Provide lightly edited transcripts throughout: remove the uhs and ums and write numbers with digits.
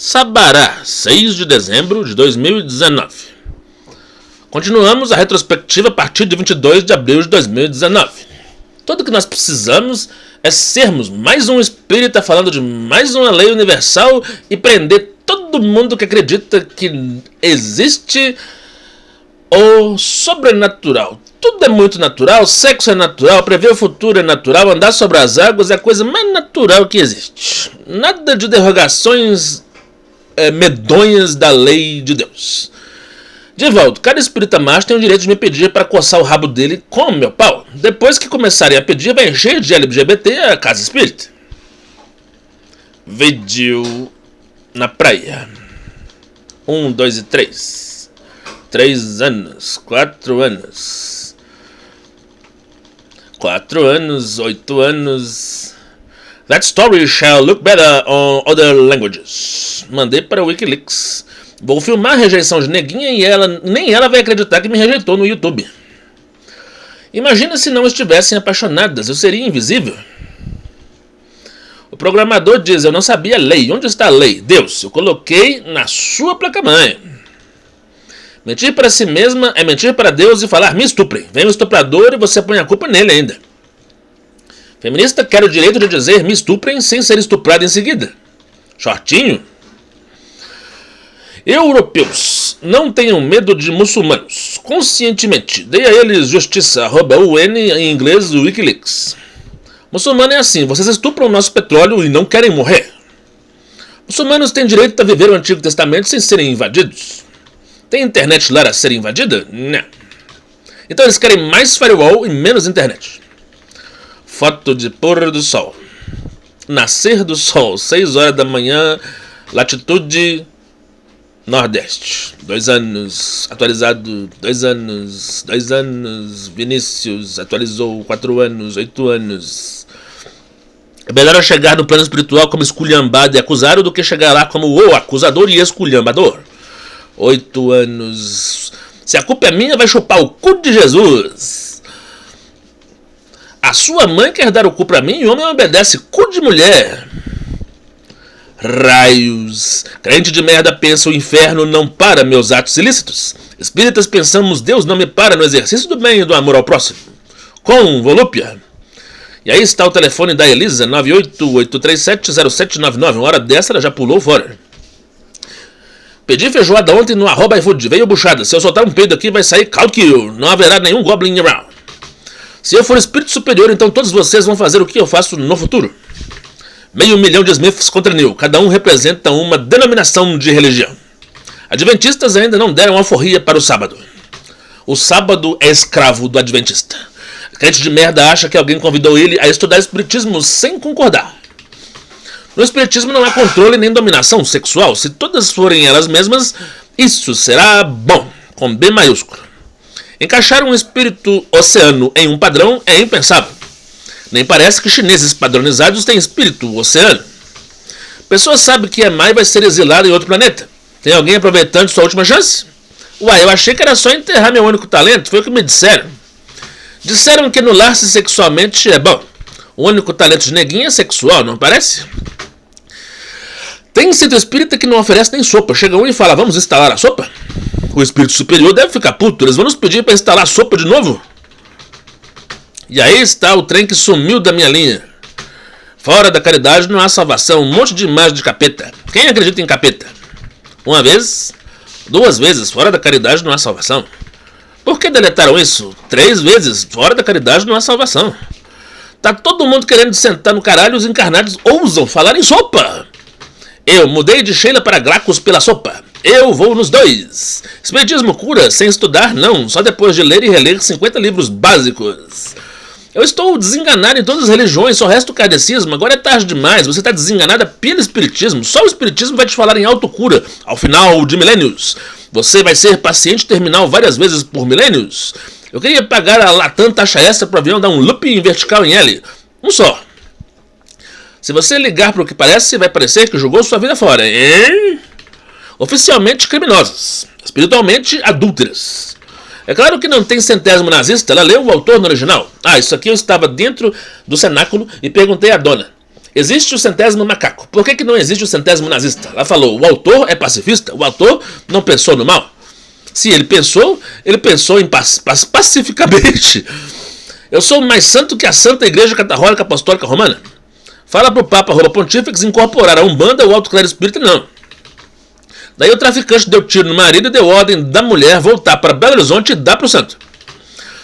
Sabará, 6 de dezembro de 2019. Continuamos a retrospectiva a partir de 22 de abril de 2019. Tudo que nós precisamos é sermos mais um espírita falando de mais uma lei universal e prender todo mundo que acredita que existe o sobrenatural. Tudo é muito natural, sexo é natural, prever o futuro é natural, andar sobre as águas é a coisa mais natural que existe. Nada de derrogações medonhas da lei de Deus. Divaldo, cada espírita macho tem o direito de me pedir para coçar o rabo dele com o meu pau. Depois que começarem a pedir, vai encher de LGBT a casa espírita. Vídeo na praia. 1, 2 e 3. 3 anos, 4 anos. 4 anos, 8 anos. That story shall look better on other languages. Mandei para o Wikileaks. Vou filmar a rejeição de neguinha e nem ela vai acreditar que me rejeitou no YouTube. Imagina se não estivessem apaixonadas, eu seria invisível. O programador diz, eu não sabia a lei. Onde está a lei? Deus, eu coloquei na sua placa-mãe. Mentir para si mesma é mentir para Deus e falar, me estuprem. Vem o estuprador e você põe a culpa nele ainda. Feminista quer o direito de dizer me estuprem sem ser estuprado em seguida. Shortinho? Europeus, não tenham medo de muçulmanos. Conscientemente, dei a eles justiça, @UN em inglês do Wikileaks. Muçulmano é assim, vocês estupram o nosso petróleo e não querem morrer. Muçulmanos têm direito a viver o Antigo Testamento sem serem invadidos. Tem internet lá a ser invadida? Não. Então eles querem mais firewall e menos internet. Foto de pôr do sol. Nascer do sol, 6 horas da manhã, latitude Nordeste. 2 anos, atualizado, 2 anos, 2 anos, Vinícius, atualizou, 4 anos, 8 anos. É melhor chegar no plano espiritual como esculhambado e acusado do que chegar lá como o acusador e esculhambador. 8 anos. Se a culpa é minha, vai chupar o cu de Jesus. A sua mãe quer dar o cu pra mim e o homem obedece cu de mulher. Raios. Crente de merda pensa o inferno não para meus atos ilícitos. Espíritas pensamos Deus não me para no exercício do bem e do amor ao próximo. Com volúpia. E aí está o telefone da Elisa, 988370799. Uma hora dessa ela já pulou fora. Pedi feijoada ontem no @iFood. Veio buchada. Se eu soltar um peido aqui vai sair cálculo. Não haverá nenhum goblin around. Se eu for espírito superior, então todos vocês vão fazer o que eu faço no futuro. 500 mil de Smiths contra Neil. Cada um representa uma denominação de religião. Adventistas ainda não deram alforria para o sábado. O sábado é escravo do adventista. Crente de merda acha que alguém convidou ele a estudar espiritismo sem concordar. No espiritismo não há controle nem dominação sexual. Se todas forem elas mesmas, isso será bom, com B maiúsculo. Encaixar um espírito oceano em um padrão é impensável. Nem parece que chineses padronizados têm espírito oceano. Pessoa sabe que é mais e vai ser exilado em outro planeta. Tem alguém aproveitando sua última chance? Uai, eu achei que era só enterrar meu único talento, foi o que me disseram. Disseram que anular-se sexualmente é bom. O único talento de neguinha é sexual, não parece? Tem centro espírita que não oferece nem sopa. Chega um e fala, vamos instalar a sopa? O espírito superior deve ficar puto. Eles vão nos pedir para instalar a sopa de novo? E aí está o trem que sumiu da minha linha. Fora da caridade não há salvação. Um monte de imagem de capeta. Quem acredita em capeta? Uma vez, 2 vezes. Fora da caridade não há salvação. Por que deletaram isso? 3 vezes. Fora da caridade não há salvação. Tá todo mundo querendo sentar no caralho. Os encarnados ousam falar em sopa. Eu mudei de Sheila para Glacos pela sopa. Eu vou nos 2. Espiritismo cura sem estudar, não. Só depois de ler e reler 50 livros básicos. Eu estou desenganado em todas as religiões, só resta o kardecismo. Agora é tarde demais. Você está desenganada pelo espiritismo. Só o espiritismo vai te falar em autocura. Ao final de milênios. Você vai ser paciente terminal várias vezes por milênios. Eu queria pagar a Latam taxa extra para o avião dar um looping vertical em L. Um só. Se você ligar para o que parece, vai parecer que jogou sua vida fora, hein? Oficialmente criminosas, espiritualmente adúlteras. É claro que não tem centésimo nazista, ela leu o autor no original. Isso aqui eu estava dentro do cenáculo e perguntei à dona. Existe o 100º macaco. Por que não existe o 100º nazista? Ela falou, o autor é pacifista, o autor não pensou no mal. Se ele pensou em pacificamente. Eu sou mais santo que a Santa Igreja Católica Apostólica Romana. Fala pro Papa Pontífex incorporar a Umbanda ou o Alto Clero Espírita, não. Daí o traficante deu tiro no marido e deu ordem da mulher voltar para Belo Horizonte e dar pro santo.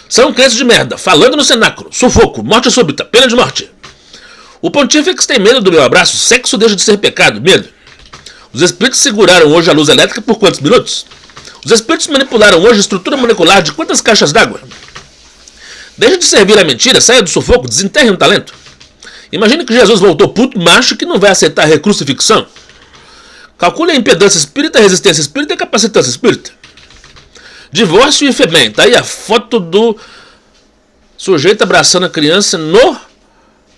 São crentes de merda, falando no cenáculo, sufoco, morte súbita, pena de morte. O Pontífex tem medo do meu abraço, sexo deixa de ser pecado, medo. Os espíritos seguraram hoje a luz elétrica por quantos minutos? Os espíritos manipularam hoje a estrutura molecular de quantas caixas d'água? Deixa de servir a mentira, saia do sufoco, desenterre um talento. Imagine que Jesus voltou puto macho que não vai aceitar a recrucifixão. Calcule a impedância espírita, a resistência espírita e a capacitância espírita. Divórcio e FEBEM. Tá aí a foto do sujeito abraçando a criança no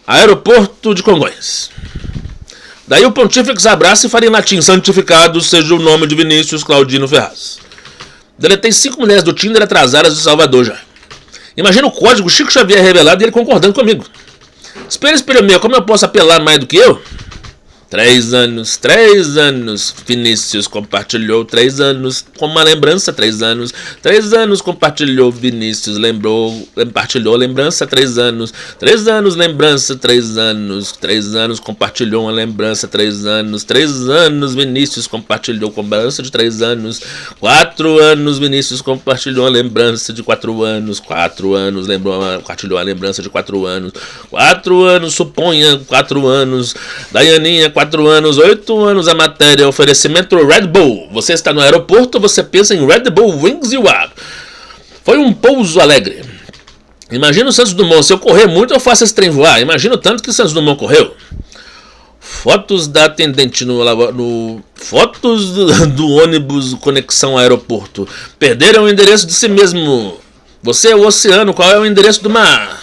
aeroporto de Congonhas. Daí o Pontífex abraça e fala em latim, santificado seja o nome de Vinícius Claudino Ferraz. Deletei 5 mulheres do Tinder atrasadas de Salvador já. Imagina o código Chico Xavier revelado e ele concordando comigo. Espelho meu, como eu posso apelar mais do que eu? 3 anos, Vinícius compartilhou 3 anos, com uma lembrança, 3 anos, compartilhou, Vinícius compartilhou lembrança, 3 anos, lembrança, 3 anos, compartilhou uma lembrança, 3 anos, Vinícius compartilhou com lembrança de 3 anos, 4 anos, Vinícius compartilhou uma lembrança de 4 anos, 4 anos, compartilhou a lembrança de 4 anos, 4 anos, suponha, 4 anos, Daianinha, 4 anos, 8 anos a matéria, oferecimento Red Bull. Você está no aeroporto, você pensa em Red Bull Wings e Up. Foi um pouso alegre. Imagina o Santos Dumont, se eu correr muito eu faço esse trem voar. Imagina o tanto que o Santos Dumont correu. Fotos da atendente fotos do ônibus conexão aeroporto. Perderam o endereço de si mesmo. Você é o oceano, qual é o endereço do mar?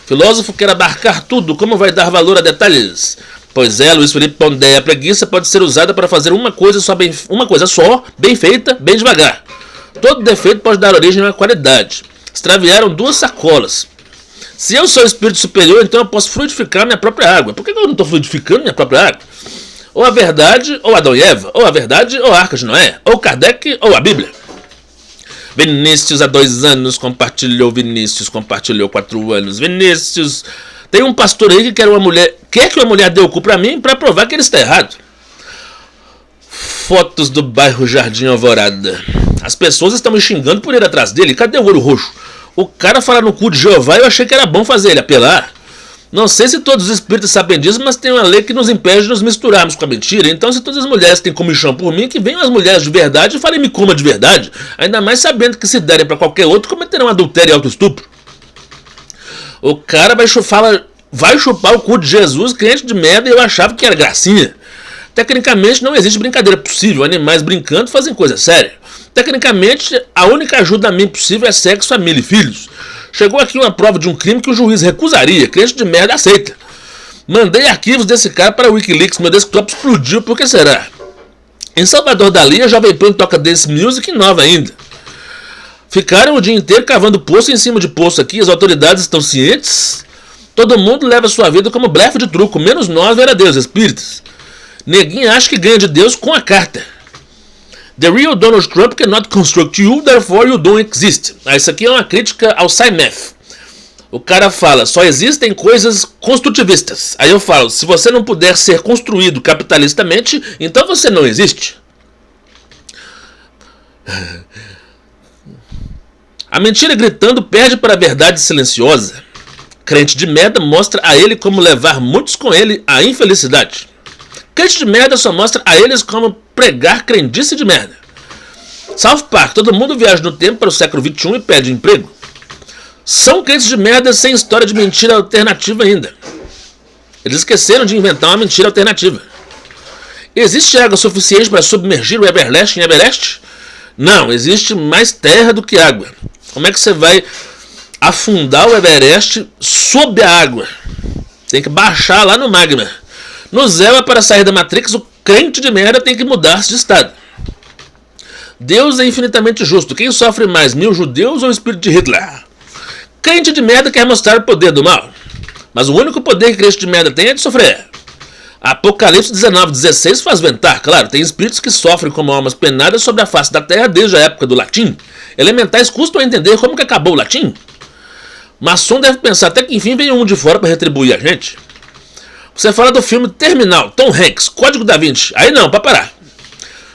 Filósofo quer abarcar tudo, como vai dar valor a detalhes? Pois é, Luiz Felipe Pondé, a preguiça pode ser usada para fazer uma coisa só, bem feita, bem devagar. Todo defeito pode dar origem a uma qualidade. Extraviaram 2 sacolas. Se eu sou espírito superior, então eu posso fluidificar minha própria água. Por que eu não estou fluidificando minha própria água? Ou a verdade, ou Adão e Eva. Ou a verdade, ou a Arca de Noé. Ou Kardec, ou a Bíblia. Vinícius há 2 anos compartilhou, Vinícius compartilhou 4 anos. Vinícius... Tem um pastor aí que quer que uma mulher dê o cu pra mim pra provar que ele está errado. Fotos do bairro Jardim Alvorada. As pessoas estão me xingando por ir atrás dele. Cadê o olho roxo? O cara fala no cu de Jeová, eu achei que era bom fazer ele apelar. Não sei se todos os espíritos sabem disso, mas tem uma lei que nos impede de nos misturarmos com a mentira. Então se todas as mulheres têm comichão por mim, que venham as mulheres de verdade e falem me coma de verdade. Ainda mais sabendo que se derem pra qualquer outro, cometerão adultério e autoestupro. O cara vai chupar o cu de Jesus, crente de merda, e eu achava que era gracinha. Tecnicamente não existe brincadeira possível, animais brincando fazem coisa séria. Tecnicamente a única ajuda a mim possível é sexo, família e filhos. Chegou aqui uma prova de um crime que o juiz recusaria, crente de merda aceita. Mandei arquivos desse cara para o Wikileaks, meu desktop explodiu, por que será? Em Salvador Dali, a Jovem Pan toca dance music nova ainda. Ficaram o dia inteiro cavando poço em cima de poço aqui, as autoridades estão cientes. Todo mundo leva sua vida como blefe de truco, menos nós verdadeiros espíritas. Neguinho acha que ganha de Deus com a carta. The real Donald Trump cannot construct you, therefore you don't exist. Isso aqui é uma crítica ao SciMath. O cara fala, só existem coisas construtivistas. Aí eu falo, se você não puder ser construído capitalistamente, então você não existe. A mentira gritando perde para a verdade silenciosa. Crente de merda mostra a ele como levar muitos com ele à infelicidade. Crente de merda só mostra a eles como pregar crendice de merda. South Park, todo mundo viaja no tempo para o século XXI e pede emprego. São crentes de merda sem história de mentira alternativa ainda. Eles esqueceram de inventar uma mentira alternativa. Existe água suficiente para submergir o Everest em Everest? Não, existe mais terra do que água. Como é que você vai afundar o Everest sob a água? Tem que baixar lá no magma. No Zelda, para sair da Matrix, o crente de merda tem que mudar-se de estado. Deus é infinitamente justo. Quem sofre mais, 1000 judeus ou o espírito de Hitler? Crente de merda quer mostrar o poder do mal. Mas o único poder que crente de merda tem é de sofrer. Apocalipse 19:16 faz ventar, claro, tem espíritos que sofrem como almas penadas sobre a face da terra desde a época do latim. Elementais custam a entender como que acabou o latim. Maçom deve pensar até que enfim veio um de fora para retribuir a gente. Você fala do filme Terminal, Tom Hanks, Código da Vinci. Aí não, para parar.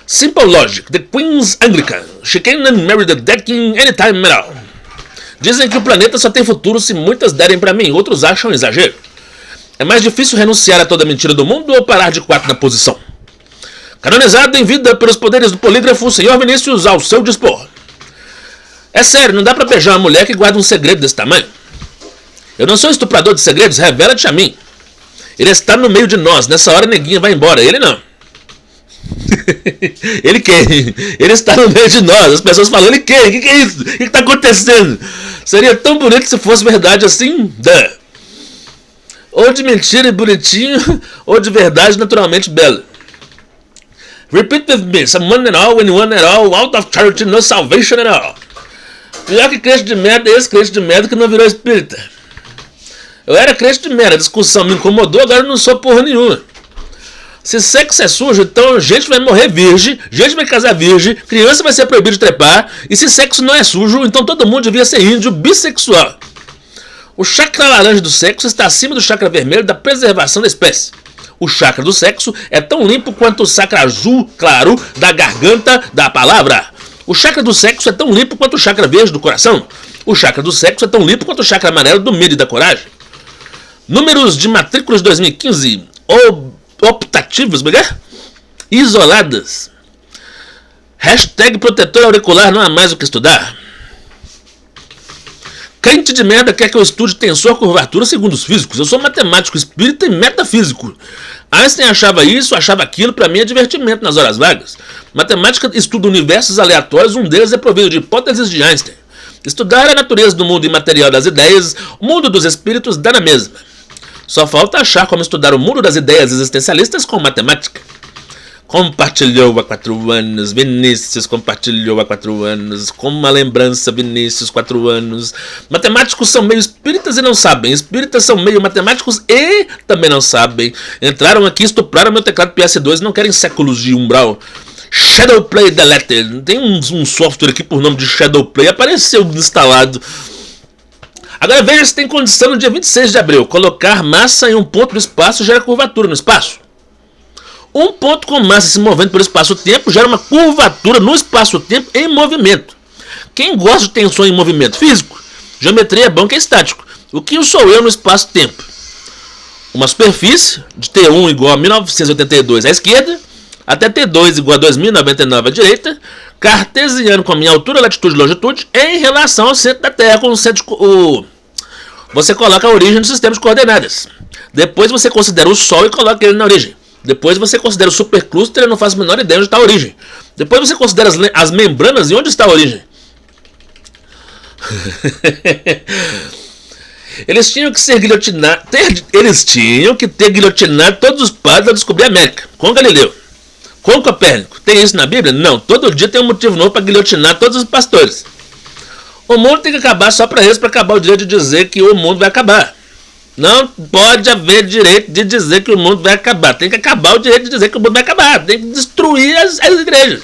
Simple Logic, The Queen's Anglican, She Can Marry the Dead King Anytime at all. Dizem que o planeta só tem futuro se muitas derem para mim, outros acham exagero. É mais difícil renunciar a toda mentira do mundo ou parar de 4 na posição? Canonizado em vida pelos poderes do polígrafo, Senhor Vinícius, ao seu dispor. É sério, não dá pra beijar uma mulher que guarda um segredo desse tamanho. Eu não sou estuprador de segredos, revela-te a mim. Ele está no meio de nós, nessa hora neguinha vai embora, ele não. Ele quer, ele está no meio de nós, as pessoas falam, ele quer, o que é isso? O que está acontecendo? Seria tão bonito se fosse verdade assim? Ou de mentira e bonitinho, ou de verdade naturalmente belo. Repeat with me, someone and all, anyone at all, out of charity, no salvation at all. Pior que crente de merda é esse crente de merda que não virou espírita. Eu era crente de merda, a discussão me incomodou, agora eu não sou porra nenhuma. Se sexo é sujo, então gente vai morrer virgem, gente vai casar virgem, criança vai ser proibida de trepar, e se sexo não é sujo, então todo mundo devia ser índio bissexual. O chakra laranja do sexo está acima do chakra vermelho da preservação da espécie. O chakra do sexo é tão limpo quanto o chakra azul claro da garganta da palavra. O chakra do sexo é tão limpo quanto o chakra verde do coração. O chakra do sexo é tão limpo quanto o chakra amarelo do medo e da coragem. Números de matrículas de 2015 optativos, isoladas. Hashtag protetor auricular, não há mais o que estudar. Crente de merda quer que eu estude tensor curvatura segundo os físicos. Eu sou matemático, espírita e metafísico. Einstein achava isso, achava aquilo, para mim é divertimento nas horas vagas. Matemática estuda universos aleatórios, um deles é provido de hipóteses de Einstein. Estudar a natureza do mundo imaterial das ideias, o mundo dos espíritos dá na mesma. Só falta achar como estudar o mundo das ideias existencialistas com matemática. Compartilhou há 4 anos, Vinícius compartilhou há 4 anos, com uma lembrança, Vinícius, 4 anos. Matemáticos são meio espíritas e não sabem, espíritas são meio matemáticos e também não sabem. Entraram aqui, estupraram meu teclado PS2 e não querem séculos de umbral. Shadowplay Deleted, tem um software aqui por nome de Shadowplay, apareceu instalado. Agora veja se tem condição no dia 26 de abril, colocar massa em um ponto do espaço gera curvatura no espaço. Um ponto com massa se movendo pelo espaço-tempo gera uma curvatura no espaço-tempo em movimento. Quem gosta de tensão em movimento físico, geometria é bom que é estático. O que sou eu no espaço-tempo? Uma superfície de T1 igual a 1982 à esquerda, até T2 igual a 2099 à direita, cartesiano com a minha altura, latitude e longitude, em relação ao centro da Terra, com o centro Você coloca a origem do sistema de coordenadas. Depois você considera o Sol e coloca ele na origem. Depois você considera o supercluster e não faz a menor ideia onde está a origem. Depois você considera as membranas e onde está a origem. Eles tinham que ser guilhotinados. Eles tinham que ter guilhotinado todos os padres a descobrir a América. Com Galileu. Com Copérnico. Tem isso na Bíblia? Não. Todo dia tem um motivo novo para guilhotinar todos os pastores. O mundo tem que acabar só para eles, para acabar o direito de dizer que o mundo vai acabar. Não pode haver direito de dizer que o mundo vai acabar. Tem que acabar o direito de dizer que o mundo vai acabar. Tem que destruir as igrejas.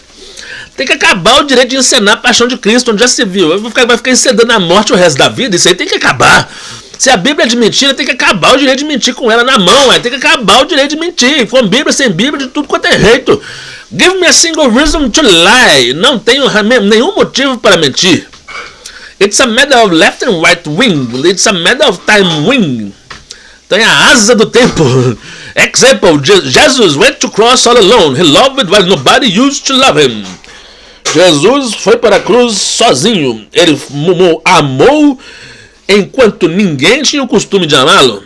Tem que acabar o direito de encenar a paixão de Cristo, onde já se viu. Vai ficar encenando a morte o resto da vida. Isso aí tem que acabar. Se a Bíblia é de mentira, tem que acabar o direito de mentir com ela na mão. Tem que acabar o direito de mentir. Com Bíblia, sem Bíblia, de tudo quanto é jeito. Give me a single reason to lie. Não tenho nenhum motivo para mentir. It's a matter of left and right wing. It's a matter of time wing. Tem a asa do tempo. Example, Jesus went to cross all alone. He loved while nobody used to love him. Jesus foi para a cruz sozinho. Ele amou enquanto ninguém tinha o costume de amá-lo.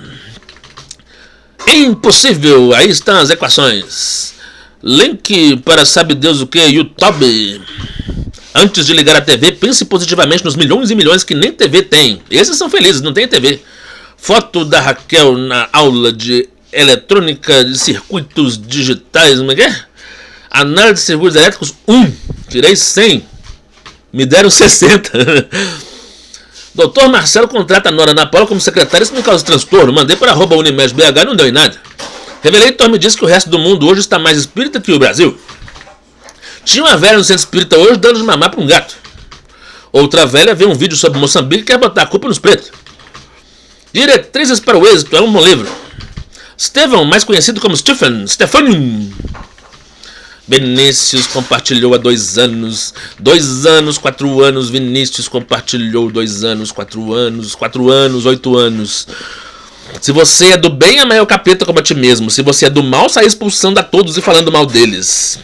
Impossível. Aí estão as equações. Link para sabe Deus o que? YouTube. Antes de ligar a TV, pense positivamente nos milhões e milhões que nem TV tem. Esses são felizes, não tem TV. Foto da Raquel na aula de eletrônica de circuitos digitais. Como é que é? Análise de circuitos elétricos 1. Tirei 100. Me deram 60. Doutor Marcelo contrata a Nora Ana Paula como secretária, isso me causa transtorno. Mandei para @UnimesBH, não deu em nada. Revelator me disse que o resto do mundo hoje está mais espírita que o Brasil. Tinha uma velha no centro espírita hoje dando de mamar para um gato. Outra velha vê um vídeo sobre Moçambique e quer botar a culpa nos pretos. Diretrizes para o êxito é um bom livro. Estevão, mais conhecido como Stefano. Vinícius compartilhou há 2 anos. 2 anos, 4 anos. Vinícius compartilhou 2 anos, 4 anos. 4 anos, 8 anos. Se você é do bem, ama o capeta como a ti mesmo. Se você é do mal, sai expulsando a todos e falando mal deles.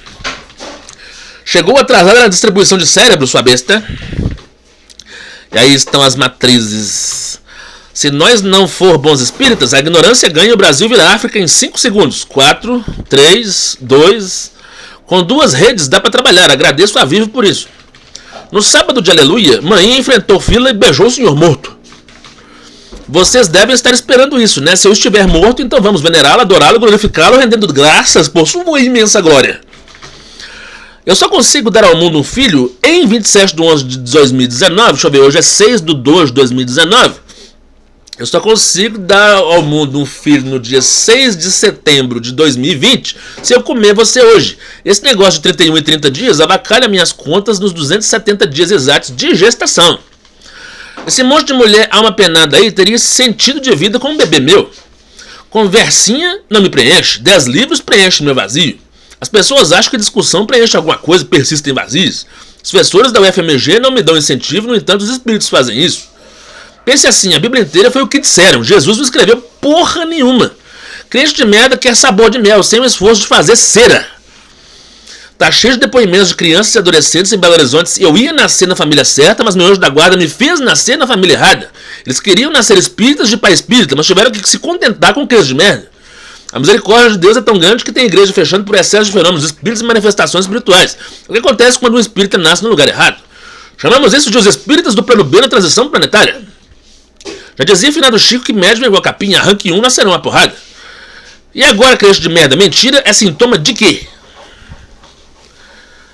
Chegou atrasada na distribuição de cérebro, sua besta. E aí estão as matrizes. Se nós não for bons espíritas, a ignorância ganha e o Brasil vira África em 5 segundos. 4, 3, 2... Com 2 redes dá para trabalhar, agradeço a Vivo por isso. No sábado de Aleluia, Mãe enfrentou fila e beijou o senhor morto. Vocês devem estar esperando isso, né? Se eu estiver morto, então vamos venerá-lo, adorá-lo, glorificá-lo, rendendo graças por sua imensa glória. Eu só consigo dar ao mundo um filho em 27/11/2019, deixa eu ver, hoje é 6/2/2019. Eu só consigo dar ao mundo um filho no dia 6 de setembro de 2020 se eu comer você hoje. Esse negócio de 31 e 30 dias avacalha minhas contas nos 270 dias exatos de gestação. Esse monte de mulher alma penada aí teria sentido de vida com um bebê meu. Conversinha não me preenche, 10 livros preenchem meu vazio. As pessoas acham que discussão preenche alguma coisa e persistem vazios. Os professores da UFMG não me dão incentivo, no entanto os espíritos fazem isso. Pense assim, a Bíblia inteira foi o que disseram. Jesus não escreveu porra nenhuma. Crente de merda quer sabor de mel, sem o esforço de fazer cera. Tá cheio de depoimentos de crianças e adolescentes em Belo Horizonte. Eu ia nascer na família certa, mas meu anjo da guarda me fez nascer na família errada. Eles queriam nascer espíritas de pai espírita, mas tiveram que se contentar com crente de merda. A misericórdia de Deus é tão grande que tem igreja fechando por excesso de fenômenos, espíritos e manifestações espirituais. O que acontece quando um espírita nasce no lugar errado? Chamamos isso de os espíritas do plano B na transição planetária. Já dizia finado Chico que médium é igual capinha, arranque um, nascerão uma porrada. E agora, crente de merda, mentira é sintoma de quê?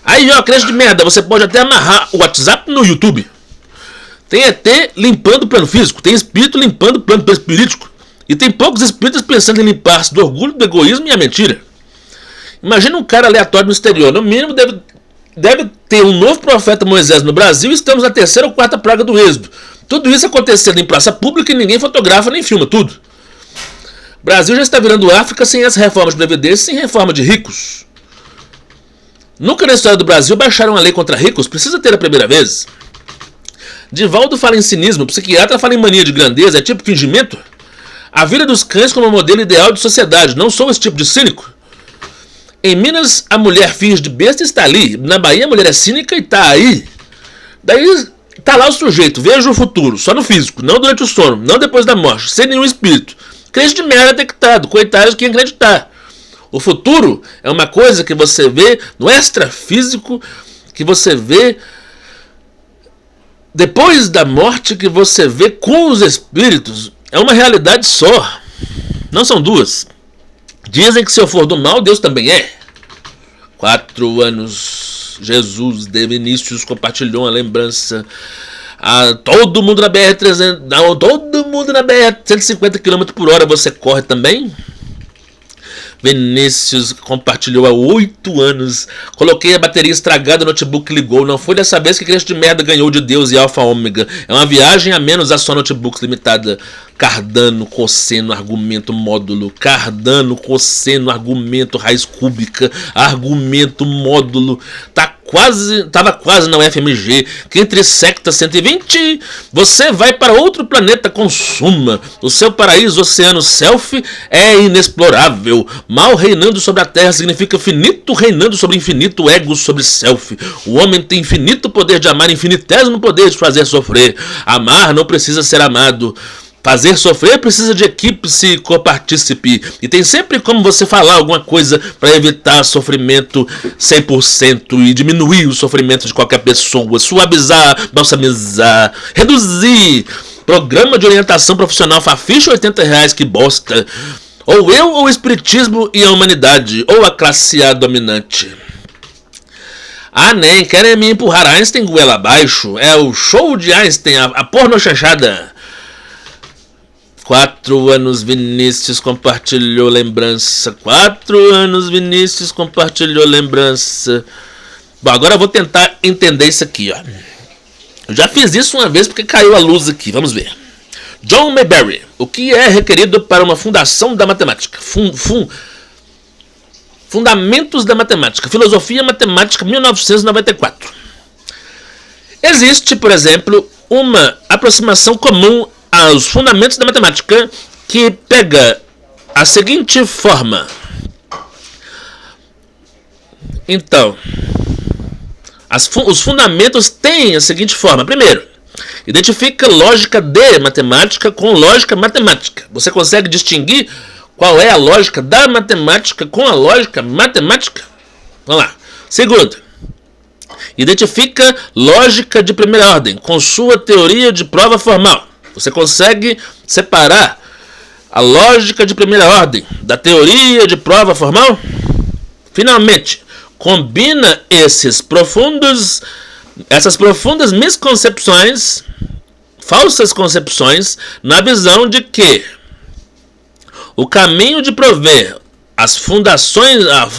Aí, ó, crente de merda, você pode até amarrar o WhatsApp no YouTube. Tem ET limpando o plano físico, tem espírito limpando o plano perispirítico. E tem poucos espíritas pensando em limpar-se do orgulho, do egoísmo e a mentira. Imagina um cara aleatório no exterior, no mínimo deve ter um novo profeta Moisés no Brasil e estamos na 3ª ou 4ª praga do êxodo. Tudo isso acontecendo em praça pública e ninguém fotografa nem filma tudo. O Brasil já está virando África sem as reformas de previdência, sem reforma de ricos. Nunca na história do Brasil baixaram a lei contra ricos, precisa ter a primeira vez. Divaldo fala em cinismo, psiquiatra fala em mania de grandeza, é tipo fingimento? A vida dos cães como modelo ideal de sociedade, não sou esse tipo de cínico. Em Minas a mulher finge de besta e está ali, na Bahia a mulher é cínica e está aí. Daí tá lá o sujeito, veja o futuro, só no físico, não durante o sono, não depois da morte, sem nenhum espírito. Crente de merda detectado, coitado de quem acreditar. O futuro é uma coisa que você vê no extrafísico, que você vê depois da morte, que você vê com os espíritos. É uma realidade só, não são duas. Dizem que se eu for do mal, Deus também é. 4 anos... Jesus de Vinícius compartilhou uma lembrança. Todo mundo na BR-300, todo mundo na BR-150 km/h, você corre também? Vinícius compartilhou há 8 anos. Coloquei a bateria estragada, o notebook ligou. Não foi dessa vez que crente de merda ganhou de Deus e Alfa Ômega. É uma viagem a menos a só notebooks limitada. Cardano, cosseno, argumento, módulo. Cardano, cosseno, argumento, raiz cúbica. Argumento, módulo. Tava quase na UFMG, que entre secta 120, você vai para outro planeta, consuma. O seu paraíso oceano self é inexplorável. Mal reinando sobre a Terra significa finito reinando sobre infinito, ego sobre self. O homem tem infinito poder de amar, infinitésimo poder de fazer sofrer. Amar não precisa ser amado. Fazer sofrer precisa de equipe psicopartícipe. E tem sempre como você falar alguma coisa para evitar sofrimento 100% e diminuir o sofrimento de qualquer pessoa. Suavizar, balsamizar, reduzir. Programa de orientação profissional Faficha, R$80, que bosta. Ou eu, ou o espiritismo e a humanidade, ou a classe A dominante. Ah, nem, querem me empurrar Einstein goela abaixo. É o show de Einstein, a pornochanchada. 4 anos Vinícius compartilhou lembrança. 4 anos Vinícius compartilhou lembrança. Bom, agora eu vou tentar entender isso aqui, ó. Eu já fiz isso uma vez porque caiu a luz aqui, vamos ver. John Mayberry, o que é requerido para uma fundação da matemática? Fundamentos da Matemática, Filosofia Matemática, 1994. Existe, por exemplo, uma aproximação comum aos fundamentos da matemática que pega a seguinte forma. Então, os fundamentos têm a seguinte forma. Primeiro, identifica lógica de matemática com lógica matemática. Você consegue distinguir qual é a lógica da matemática com a lógica matemática? Vamos lá. Segundo, identifica lógica de primeira ordem com sua teoria de prova formal. Você consegue separar a lógica de primeira ordem da teoria de prova formal? Finalmente, combina essas profundas misconcepções, falsas concepções, na visão de que o caminho de prover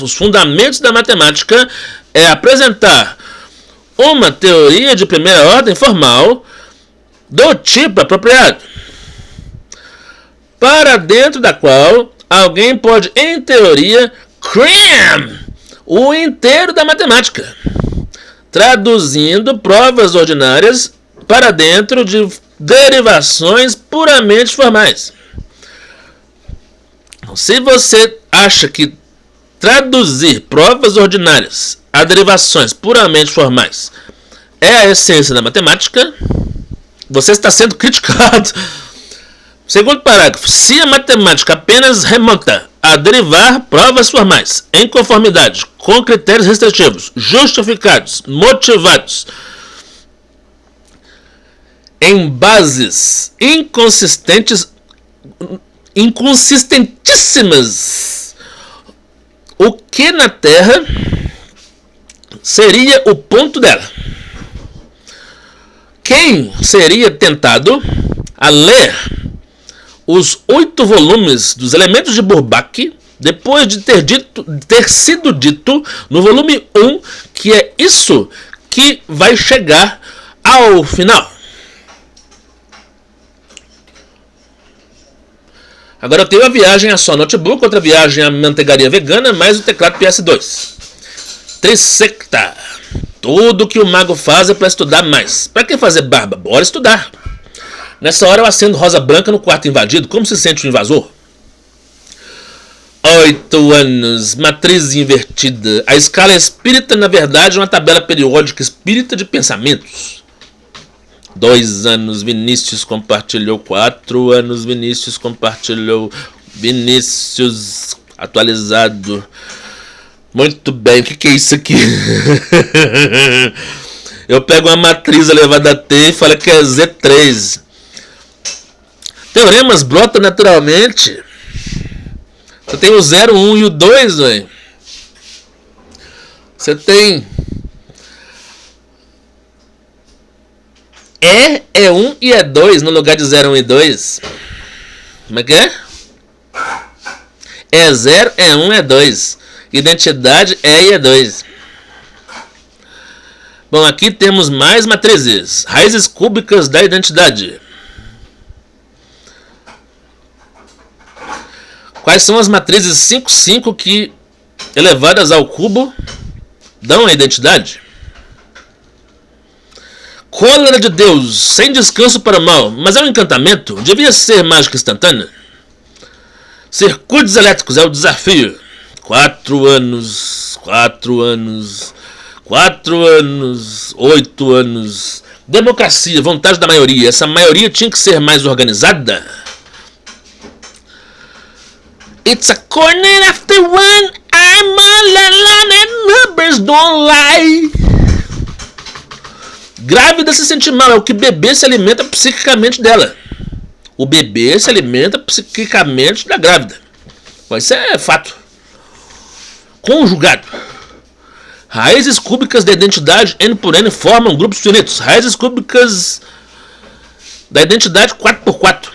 os fundamentos da matemática é apresentar uma teoria de primeira ordem formal do tipo apropriado, para dentro da qual alguém pode, em teoria, cram o inteiro da matemática, traduzindo provas ordinárias para dentro de derivações puramente formais. Se você acha que traduzir provas ordinárias a derivações puramente formais é a essência da matemática, você está sendo criticado. Segundo parágrafo, se a matemática apenas remonta a derivar provas formais em conformidade com critérios restritivos, justificados, motivados, em bases inconsistentíssimas, o que na Terra seria o ponto dela? Quem seria tentado a ler os 8 volumes dos Elementos de Bourbaki, depois de ter sido dito no volume 1 que é isso que vai chegar ao final? Agora eu tenho a viagem a só notebook, outra viagem a manteigaria vegana, mais o teclado PS2. Trissecta. Tudo que o mago faz é para estudar mais. Para que fazer barba? Bora estudar. Nessa hora eu acendo rosa branca no quarto invadido. Como se sente o invasor? 8 anos. Matriz invertida. A escala espírita, na verdade, é uma tabela periódica espírita de pensamentos. 2 anos. Vinícius compartilhou. 4 anos. Vinícius compartilhou. Vinícius atualizado. Muito bem, o que é isso aqui? Eu pego uma matriz elevada a T e falo que é Z3. Teoremas brotam naturalmente. Você tem o 0, 1 e o 2, velho. Você tem é 1 e é 2 no lugar de 0, 1 e 2. Como é que é? É 0, é 1, é 2. Identidade é e é 2. Bom, aqui temos mais matrizes. Raízes cúbicas da identidade. Quais são as matrizes 5, 5 que, elevadas ao cubo, dão a identidade? Cólera de Deus, sem descanso para o mal, mas é um encantamento? Devia ser mágica instantânea? Circuitos elétricos é o desafio. 4 anos, 4 anos, 4 anos, 8 anos. Democracia, vontade da maioria. Essa maioria tinha que ser mais organizada. It's a corner after one. I'm all alone and numbers don't lie. Grávida se sente mal, é o que bebê se alimenta psiquicamente dela. O bebê se alimenta psiquicamente da grávida. Bom, isso é fato. Conjugado. Raízes cúbicas da identidade n por n formam grupos finitos. Raízes cúbicas da identidade 4x4.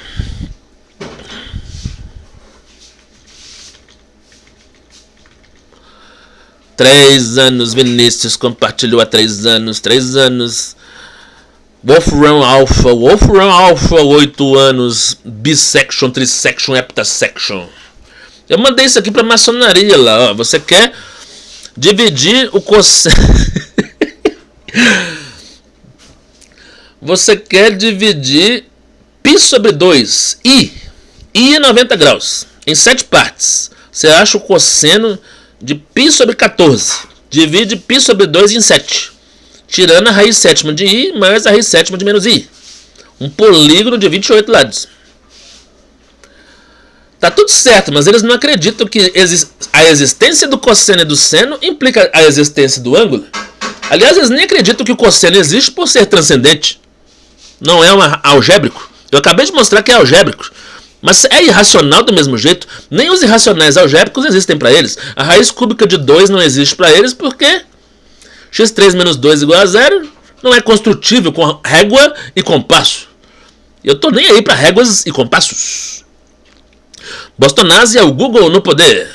Três anos, Vinícius compartilhou há 3 anos. 3 anos. Wolfram Alpha, 8 anos. Bisection, trisection, heptasection. Eu mandei isso aqui pra maçonaria lá, ó. Você quer dividir o cosseno. Você quer dividir π sobre 2, I é 90 graus, em 7 partes. Você acha o cosseno de π sobre 14. Divide π sobre 2 em 7. Tirando a raiz sétima de I mais a raiz sétima de menos I. Um polígono de 28 lados. Tá tudo certo, mas eles não acreditam que a existência do cosseno e do seno implica a existência do ângulo. Aliás, eles nem acreditam que o cosseno existe por ser transcendente. Não é algébrico. Eu acabei de mostrar que é algébrico. Mas é irracional do mesmo jeito. Nem os irracionais algébricos existem para eles. A raiz cúbica de 2 não existe para eles porque x3 menos 2 igual a 0 não é construtível com régua e compasso. Eu tô nem aí para réguas e compassos. Bostonazzi é o Google no poder.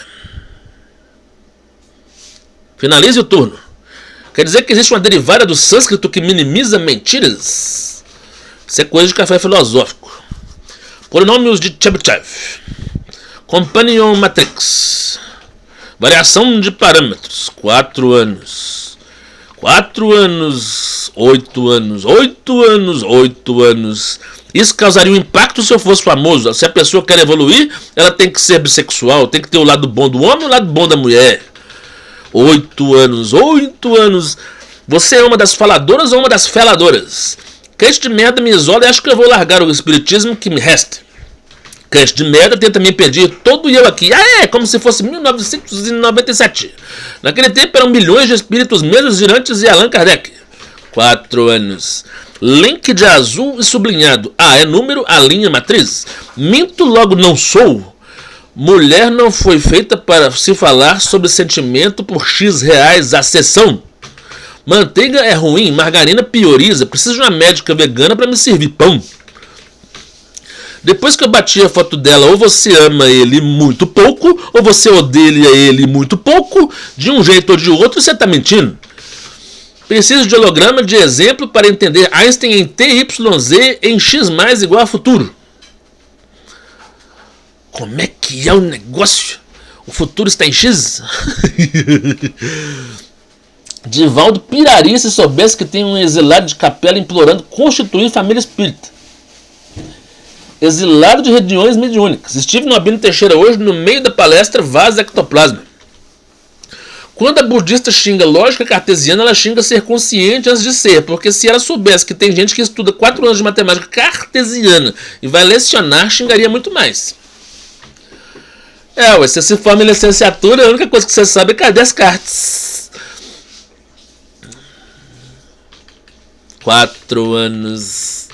Finalize o turno. Quer dizer que existe uma derivada do sânscrito que minimiza mentiras? Isso é coisa de café filosófico. Polinômios de Chebyshev. Companion Matrix. Variação de parâmetros. 4 anos. 4 anos. 8 anos. 8 anos. 8 anos. Isso causaria um impacto se eu fosse famoso. Se a pessoa quer evoluir, ela tem que ser bissexual. Tem que ter o lado bom do homem e o lado bom da mulher. 8 anos. 8 anos. Você é uma das faladoras ou uma das feladoras? Crente de merda me isola e acho que eu vou largar o espiritismo que me resta. Crente de merda tenta me impedir todo eu aqui. Como se fosse 1997. Naquele tempo eram milhões de espíritos mesmos girantes e Allan Kardec. 4 anos. Link de azul e sublinhado. É número, a linha matriz. Minto, logo não sou. Mulher não foi feita para se falar sobre sentimento por X reais a sessão. Manteiga é ruim, margarina pioriza. Preciso de uma médica vegana para me servir pão. Depois que eu bati a foto dela, ou você ama ele muito pouco, ou você odeia ele muito pouco, de um jeito ou de outro, você está mentindo. Preciso de holograma de exemplo para entender Einstein em TYZ em X mais igual a futuro. Como é que é o negócio? O futuro está em X? Divaldo piraria se soubesse que tem um exilado de capela implorando constituir família espírita. Exilado de reuniões mediúnicas. Estive no Albino Teixeira hoje, no meio da palestra Vaza Ectoplasma. Quando a budista xinga lógica cartesiana, ela xinga ser consciente antes de ser, porque se ela soubesse que tem gente que estuda 4 anos de matemática cartesiana e vai lecionar, xingaria muito mais. Você se forma em licenciatura, a única coisa que você sabe é cadê as cartas. 4 anos.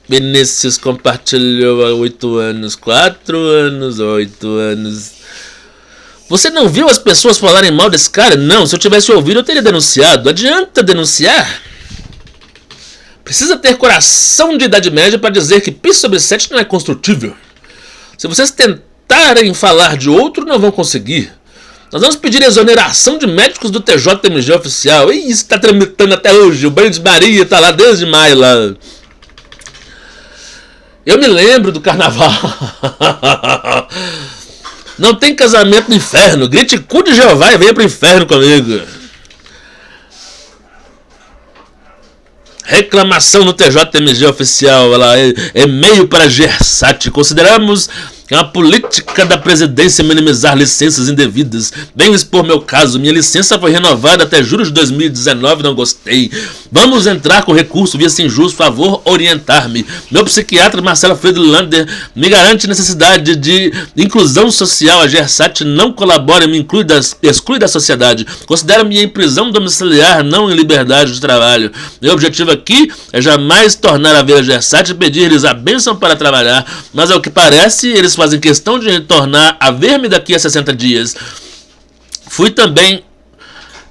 Vinícius compartilhou há 8 anos. 4 anos, 8 anos. Você não viu as pessoas falarem mal desse cara? Não, se eu tivesse ouvido eu teria denunciado. Adianta denunciar? Precisa ter coração de idade média para dizer que π sobre 7 não é construtível. Se vocês tentarem falar de outro, não vão conseguir. Nós vamos pedir exoneração de médicos do TJMG oficial. E isso está tramitando até hoje. O banho de Maria está lá desde maio lá. Eu me lembro do carnaval. Não tem casamento no inferno. Grite cu de Jeová e venha pro inferno comigo. Reclamação no TJMG oficial. E-mail para Gersat. Consideramos que é uma política da presidência minimizar licenças indevidas. Venho expor meu caso. Minha licença foi renovada até julho de 2019. Não gostei. Vamos entrar com recurso via Sinjus. Favor orientar-me. Meu psiquiatra Marcelo Friedlander me garante necessidade de inclusão social. A Gersat não colabora e me exclui da sociedade. Considero-me em prisão domiciliar, não em liberdade de trabalho. Meu objetivo aqui é jamais tornar a ver a Gersat e pedir-lhes a bênção para trabalhar. Mas ao que parece, eles fazem questão de retornar a ver-me daqui a 60 dias. Fui também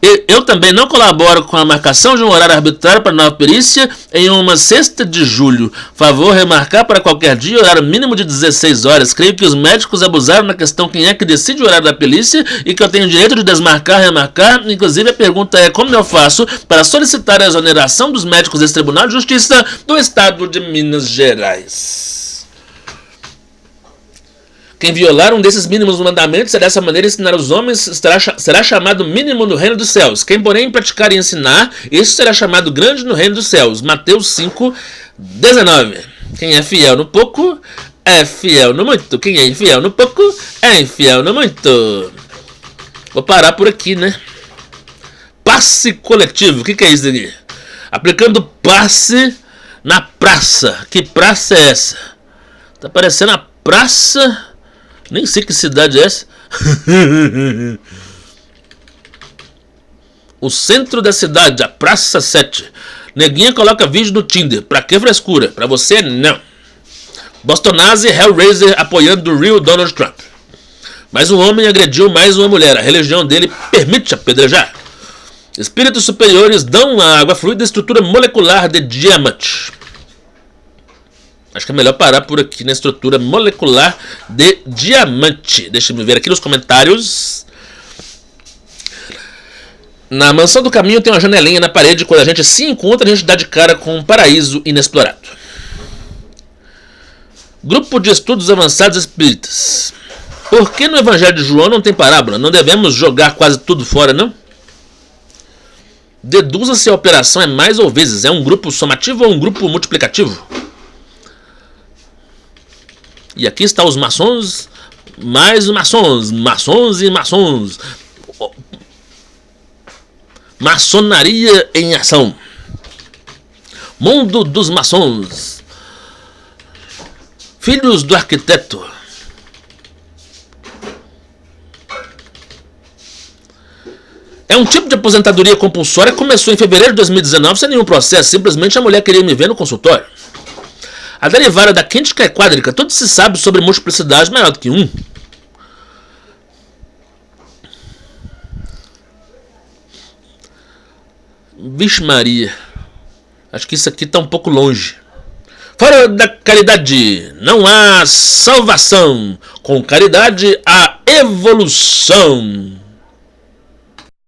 Eu também não colaboro com a marcação de um horário arbitrário para nova perícia em uma sexta de julho. Favor remarcar para qualquer dia horário mínimo de 16 horas. Creio que os médicos abusaram na questão quem é que decide o horário da perícia e que eu tenho direito de desmarcar, remarcar. Inclusive a pergunta é como eu faço para solicitar a exoneração dos médicos desse Tribunal de Justiça do Estado de Minas Gerais. Quem violar um desses mínimos mandamentos e dessa maneira ensinar os homens será chamado mínimo no reino dos céus. Quem, porém, praticar e ensinar, isso será chamado grande no reino dos céus. Mateus 5:19. Quem é fiel no pouco, é fiel no muito. Quem é infiel no pouco, é infiel no muito. Vou parar por aqui, né? Passe coletivo. O que é isso aqui? Aplicando passe na praça. Que praça é essa? Tá parecendo a praça... Nem sei que cidade é essa. O centro da cidade, a Praça 7. Neguinha coloca vídeo no Tinder. Pra que frescura? Pra você, não. Bostonazi Hellraiser apoiando o real Donald Trump. Mas um homem agrediu mais uma mulher. A religião dele permite apedrejar. Espíritos superiores dão à água fluida estrutura molecular de diamante. Acho que é melhor parar por aqui na estrutura molecular de diamante. Deixa eu ver aqui nos comentários. Na Mansão do Caminho tem uma janelinha na parede. Quando a gente se encontra, a gente dá de cara com um paraíso inexplorado. Grupo de Estudos Avançados Espíritas. Por que no Evangelho de João não tem parábola? Não devemos jogar quase tudo fora, não? Deduza se a operação é mais ou vezes. É um grupo somativo ou um grupo multiplicativo? E aqui está os maçons, mais maçons, maçons e maçons. Maçonaria em ação. Mundo dos maçons. Filhos do arquiteto. É um tipo de aposentadoria compulsória que começou em fevereiro de 2019 sem nenhum processo. Simplesmente a mulher queria me ver no consultório. A derivada da quíntica é quádrica. Tudo se sabe sobre multiplicidade maior do que 1. Vixe Maria. Acho que isso aqui está um pouco longe. Fora da caridade, não há salvação. Com caridade, há evolução.